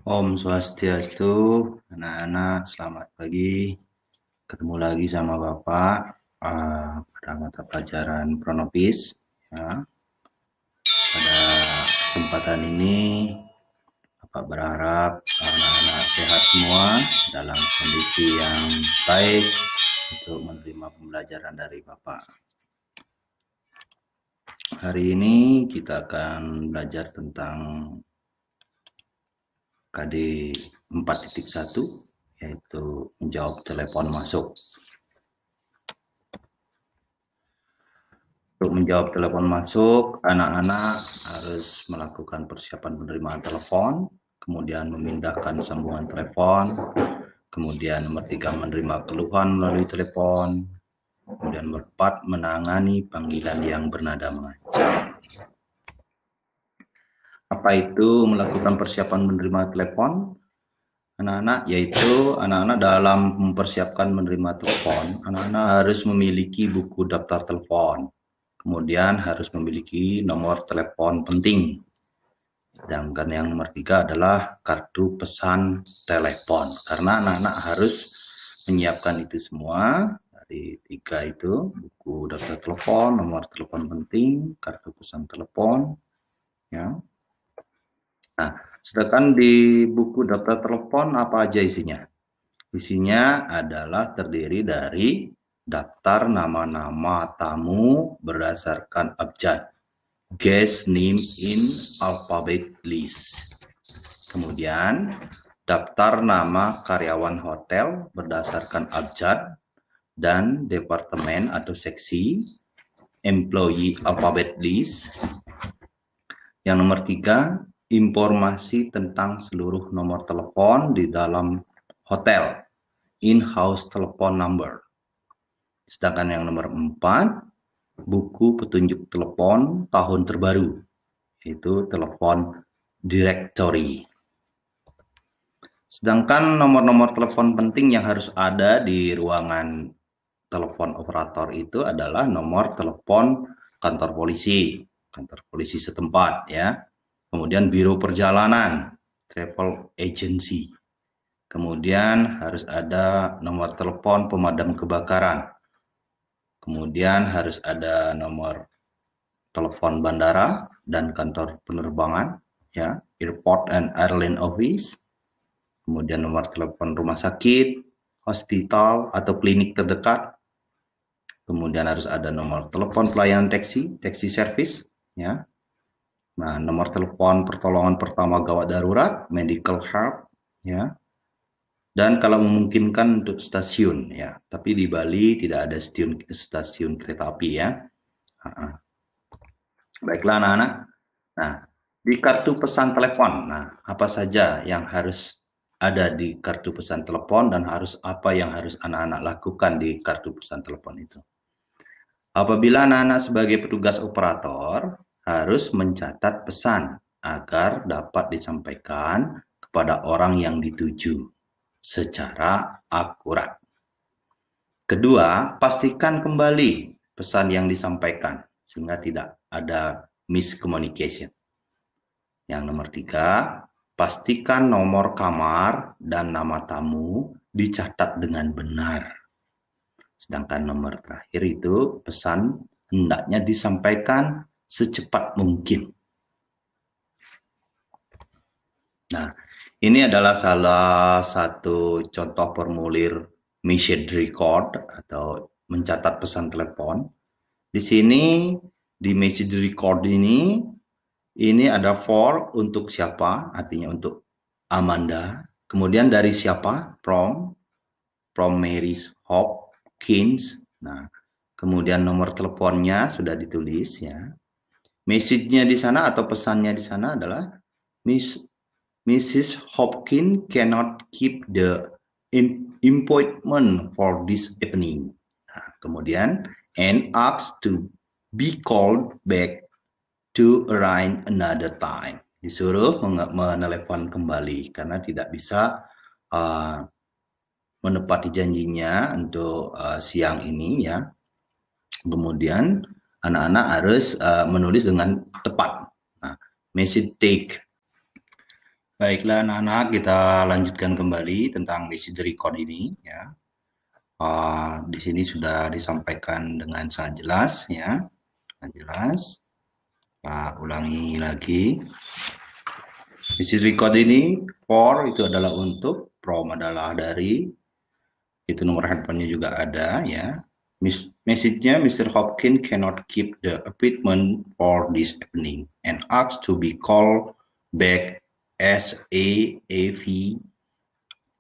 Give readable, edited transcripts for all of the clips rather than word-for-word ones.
Om Swastiastu, anak-anak selamat pagi. Ketemu lagi sama Bapak pada mata pelajaran Pronopis. Ya. Pada kesempatan ini, Bapak berharap anak-anak sehat semua dalam kondisi yang baik untuk menerima pembelajaran dari Bapak. Hari ini kita akan belajar tentang KD 4.1, yaitu menjawab telepon masuk. Untuk menjawab telepon masuk, anak-anak harus melakukan persiapan penerimaan telepon, kemudian memindahkan sambungan telepon, kemudian nomor 3 menerima keluhan melalui telepon, kemudian nomor 4 menangani panggilan yang bernada mengancam. Apa itu melakukan persiapan menerima telepon? Anak-anak, yaitu anak-anak dalam mempersiapkan menerima telepon, anak-anak harus memiliki buku daftar telepon. Kemudian harus memiliki nomor telepon penting. Sedangkan yang nomor 3 adalah kartu pesan telepon. Karena anak-anak harus menyiapkan itu semua. Dari 3 itu, buku daftar telepon, nomor telepon penting, kartu pesan telepon. Ya. Nah, sedangkan di buku daftar telepon apa aja isinya? Isinya adalah terdiri dari daftar nama-nama tamu berdasarkan abjad, guest name in alphabet list. Kemudian daftar nama karyawan hotel berdasarkan abjad dan departemen atau seksi, employee alphabet list. Yang nomor 3, informasi tentang seluruh nomor telepon di dalam hotel, in-house telepon number. Sedangkan yang nomor 4, buku petunjuk telepon tahun terbaru, yaitu telepon directory. Sedangkan nomor-nomor telepon penting yang harus ada di ruangan telepon operator itu adalah nomor telepon kantor polisi setempat ya. Kemudian biro perjalanan, travel agency. Kemudian harus ada nomor telepon pemadam kebakaran. Kemudian harus ada nomor telepon bandara dan kantor penerbangan ya, airport and airline office. Kemudian nomor telepon rumah sakit, hospital atau klinik terdekat. Kemudian harus ada nomor telepon pelayanan taxi service ya. Nah, nomor telepon pertolongan pertama gawat darurat, medical help ya. Dan kalau memungkinkan untuk stasiun ya. Tapi di Bali tidak ada stasiun kereta api ya. Baiklah anak-anak. Nah, di kartu pesan telepon, nah apa saja yang harus ada di kartu pesan telepon dan apa yang harus anak-anak lakukan di kartu pesan telepon itu. Apabila anak-anak sebagai petugas operator harus mencatat pesan agar dapat disampaikan kepada orang yang dituju secara akurat. Kedua, pastikan kembali pesan yang disampaikan sehingga tidak ada miscommunication. Yang nomor 3, pastikan nomor kamar dan nama tamu dicatat dengan benar. Sedangkan nomor terakhir itu pesan hendaknya disampaikan secepat mungkin. Nah, ini adalah salah satu contoh formulir message record atau mencatat pesan telepon. Di sini di message record ini ada for untuk siapa, artinya untuk Amanda. Kemudian dari siapa? From Mary Hopkins. Nah, kemudian nomor teleponnya sudah ditulis ya. Message-nya di sana atau pesannya di sana adalah Mrs. Hopkins cannot keep the appointment for this evening. Nah, kemudian and asked to be called back to arrange another time. Disuruh menelepon kembali karena tidak bisa menepati janjinya untuk siang ini ya. Kemudian anak-anak harus menulis dengan tepat. Nah, message take. Baiklah anak-anak, kita lanjutkan kembali tentang message record ini ya. Di sini sudah disampaikan dengan sangat jelas ya, sangat jelas. Pak ulangi lagi. Message record ini for itu adalah untuk, from adalah dari, itu nomor handphonenya juga ada ya. Message-nya, Mr. Hopkins cannot keep the appointment for this evening and asks to be called back as AAV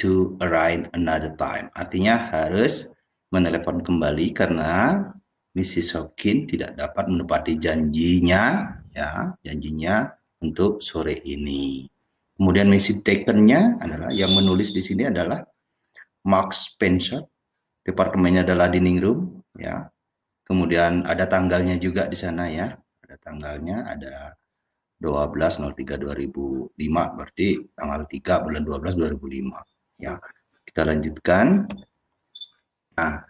to arrange another time. Artinya harus menelepon kembali karena Mrs. Hopkins tidak dapat menepati janjinya ya, janjinya untuk sore ini. Kemudian message taken-nya adalah, yang menulis di sini adalah Mark Spencer, departemennya adalah dining room ya. Kemudian ada tanggalnya juga di sana ya. Ada tanggalnya, ada 12.03.2005, berarti tanggal 3 bulan 12 2005 ya. Kita lanjutkan. Nah,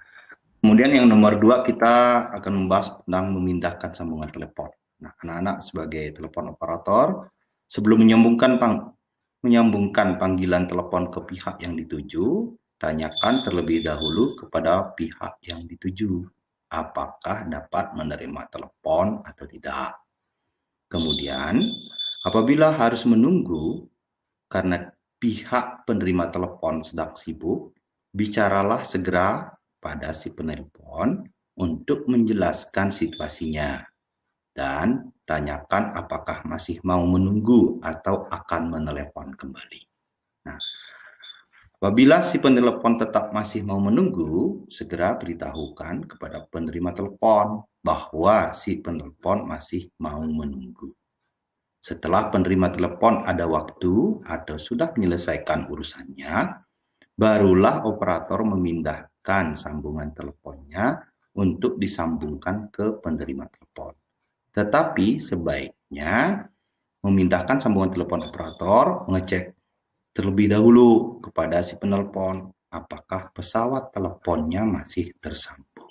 kemudian yang nomor 2 kita akan membahas tentang memindahkan sambungan telepon. Nah, anak-anak sebagai telepon operator, sebelum menyambungkan panggilan telepon ke pihak yang dituju, tanyakan terlebih dahulu kepada pihak yang dituju apakah dapat menerima telepon atau tidak. Kemudian, apabila harus menunggu karena pihak penerima telepon sedang sibuk, bicaralah segera pada si penelpon untuk menjelaskan situasinya dan tanyakan apakah masih mau menunggu atau akan menelepon kembali. Nah, apabila si penelepon tetap masih mau menunggu, segera beritahukan kepada penerima telepon bahwa si penelepon masih mau menunggu. Setelah penerima telepon ada waktu atau sudah menyelesaikan urusannya, barulah operator memindahkan sambungan teleponnya untuk disambungkan ke penerima telepon. Tetapi sebaiknya memindahkan sambungan telepon operator mengecek terlebih dahulu kepada si penelpon apakah pesawat teleponnya masih tersambung.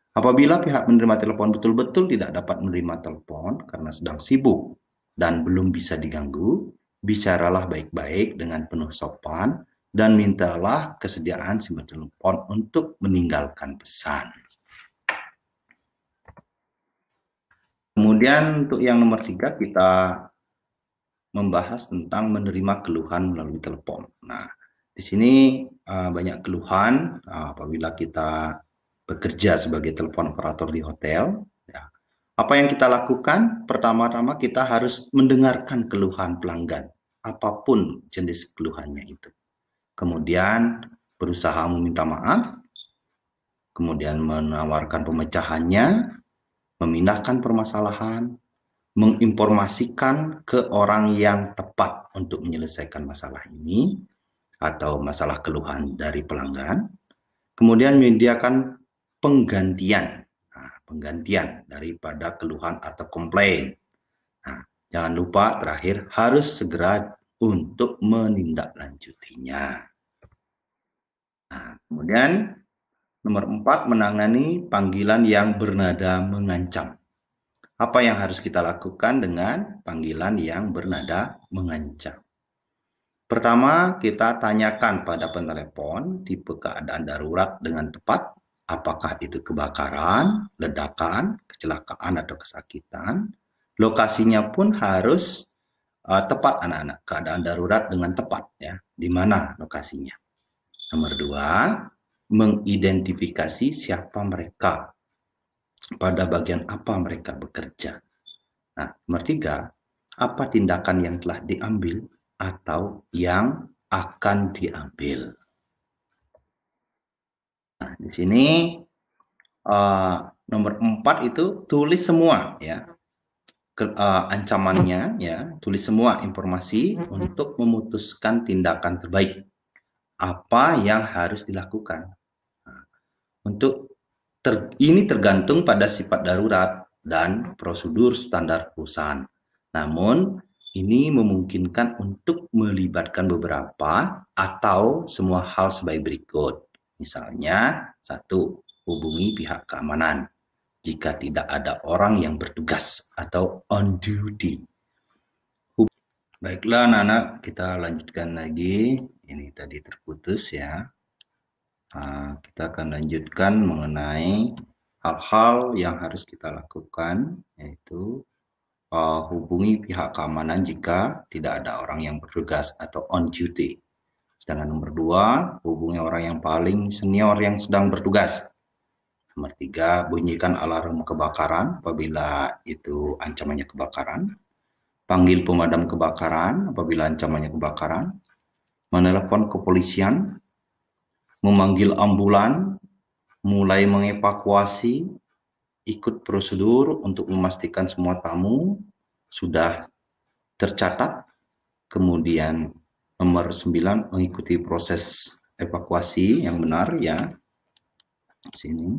Apabila pihak penerima telepon betul-betul tidak dapat menerima telepon karena sedang sibuk dan belum bisa diganggu, bicaralah baik-baik dengan penuh sopan dan mintalah kesediaan si penelepon untuk meninggalkan pesan. Kemudian untuk yang nomor 3 kita membahas tentang menerima keluhan melalui telepon. Nah, di sini banyak keluhan apabila kita bekerja sebagai telepon operator di hotel. Ya. Apa yang kita lakukan? Pertama-tama kita harus mendengarkan keluhan pelanggan, apapun jenis keluhannya itu. Kemudian berusaha meminta maaf, kemudian menawarkan pemecahannya, memindahkan permasalahan, menginformasikan ke orang yang tepat untuk menyelesaikan masalah ini atau masalah keluhan dari pelanggan. Kemudian menyediakan penggantian, penggantian daripada keluhan atau komplain. Nah, jangan lupa terakhir harus segera untuk menindaklanjutinya. Nah, kemudian nomor 4, menangani panggilan yang bernada mengancam. Apa yang harus kita lakukan dengan panggilan yang bernada mengancam? Pertama, kita tanyakan pada penelepon tipe keadaan darurat dengan tepat, apakah itu kebakaran, ledakan, kecelakaan, atau kesakitan. Lokasinya pun harus tepat anak-anak, keadaan darurat dengan tepat ya, di mana lokasinya. Nomor 2, mengidentifikasi siapa mereka, pada bagian apa mereka bekerja. Nah, nomor 3, apa tindakan yang telah diambil atau yang akan diambil. Nah, di sini nomor 4 itu tulis semua ya ancamannya ya, tulis semua informasi untuk memutuskan tindakan terbaik apa yang harus dilakukan. Nah, untuk ini tergantung pada sifat darurat dan prosedur standar perusahaan. Namun ini memungkinkan untuk melibatkan beberapa atau semua hal sebagai berikut. Misalnya, 1, hubungi pihak keamanan jika tidak ada orang yang bertugas atau on duty. Baiklah anak-anak, kita lanjutkan lagi. Ini tadi terputus ya. Kita akan lanjutkan mengenai hal-hal yang harus kita lakukan, yaitu hubungi pihak keamanan jika tidak ada orang yang bertugas atau on duty. Sedangkan nomor 2, hubungi orang yang paling senior yang sedang bertugas. Nomor 3, bunyikan alarm kebakaran apabila itu ancamannya kebakaran. Panggil pemadam kebakaran apabila ancamannya kebakaran. Menelepon kepolisian. Memanggil ambulan. Mulai mengevakuasi. Ikut prosedur untuk memastikan semua tamu sudah tercatat. Kemudian nomor 9, mengikuti proses evakuasi yang benar ya. Sini.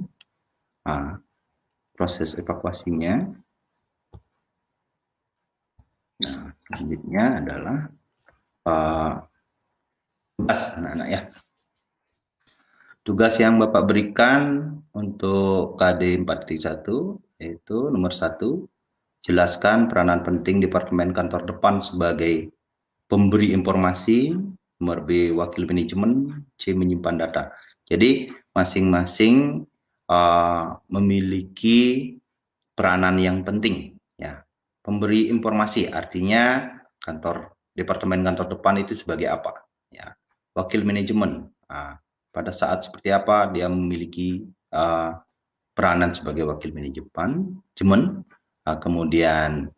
Proses evakuasinya. Nah, selanjutnya adalah tugas anak-anak ya. Tugas yang Bapak berikan untuk KD 4.1 yaitu nomor 1, jelaskan peranan penting Departemen Kantor Depan sebagai pemberi informasi. Nomor B, wakil manajemen. C, menyimpan data. Jadi masing-masing memiliki peranan yang penting ya. Pemberi informasi artinya Departemen Kantor Depan itu sebagai apa ya. Wakil manajemen, pada saat seperti apa dia memiliki peranan sebagai wakil manajemen. Kemudian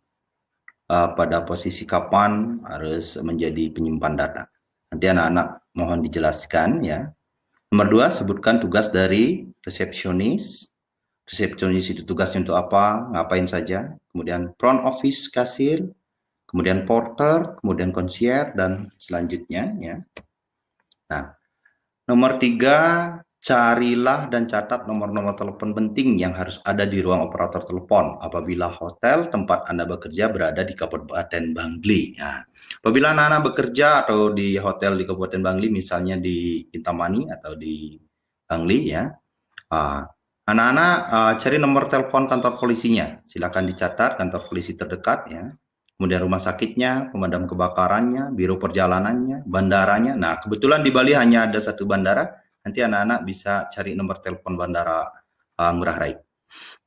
pada posisi kapan harus menjadi penyimpan data. Nanti anak-anak mohon dijelaskan ya. Nomor 2, sebutkan tugas dari resepsionis. Resepsionis itu tugasnya untuk apa, ngapain saja. Kemudian front office, kasir, kemudian porter, kemudian concierge, dan selanjutnya ya. Nah, nomor 3, carilah dan catat nomor-nomor telepon penting yang harus ada di ruang operator telepon apabila hotel tempat Anda bekerja berada di Kabupaten Bangli. Nah, apabila anak-anak bekerja atau di hotel di Kabupaten Bangli, misalnya di Kintamani atau di Bangli ya, anak-anak cari nomor telepon kantor polisinya. Silakan dicatat kantor polisi terdekat ya. Kemudian rumah sakitnya, pemadam kebakarannya, biro perjalanannya, bandaranya. Nah, kebetulan di Bali hanya ada satu bandara. Nanti anak-anak bisa cari nomor telepon bandara Ngurah Rai.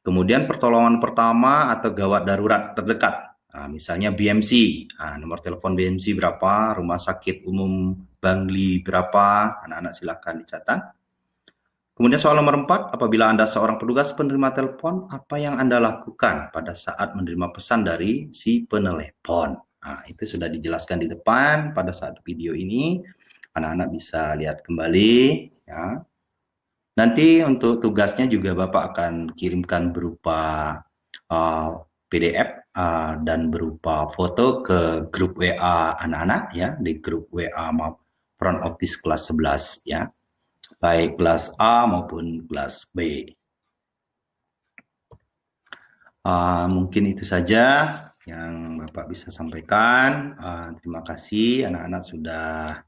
Kemudian pertolongan pertama atau gawat darurat terdekat. Nah, misalnya BMC. Nomor telepon BMC berapa, rumah sakit umum Bangli berapa, anak-anak silakan dicatat. Kemudian soal nomor 4, apabila Anda seorang petugas penerima telepon, apa yang Anda lakukan pada saat menerima pesan dari si penelepon? Nah, itu sudah dijelaskan di depan pada saat video ini. Anak-anak bisa lihat kembali ya. Nanti untuk tugasnya juga Bapak akan kirimkan berupa PDF dan berupa foto ke grup WA anak-anak ya, di grup WA Front Office kelas 11 ya. Baik kelas A maupun kelas B. Mungkin itu saja yang Bapak bisa sampaikan. Terima kasih anak-anak sudah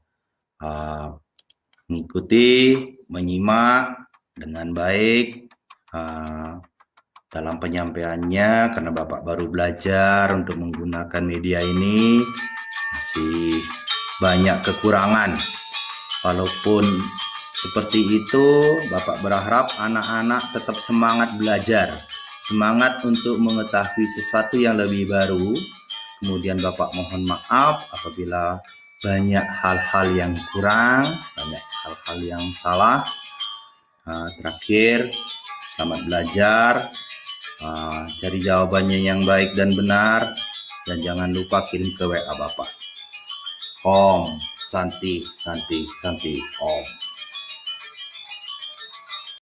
mengikuti, menyimak dengan baik dalam penyampaiannya, karena Bapak baru belajar untuk menggunakan media ini, masih banyak kekurangan. Walaupun seperti itu, Bapak berharap anak-anak tetap semangat belajar, semangat untuk mengetahui sesuatu yang lebih baru. Kemudian Bapak mohon maaf apabila banyak hal-hal yang kurang, banyak hal-hal yang salah. Terakhir, selamat belajar, cari jawabannya yang baik dan benar, dan jangan lupa kirim ke WA Bapak. Om Santi Santi Santi Om.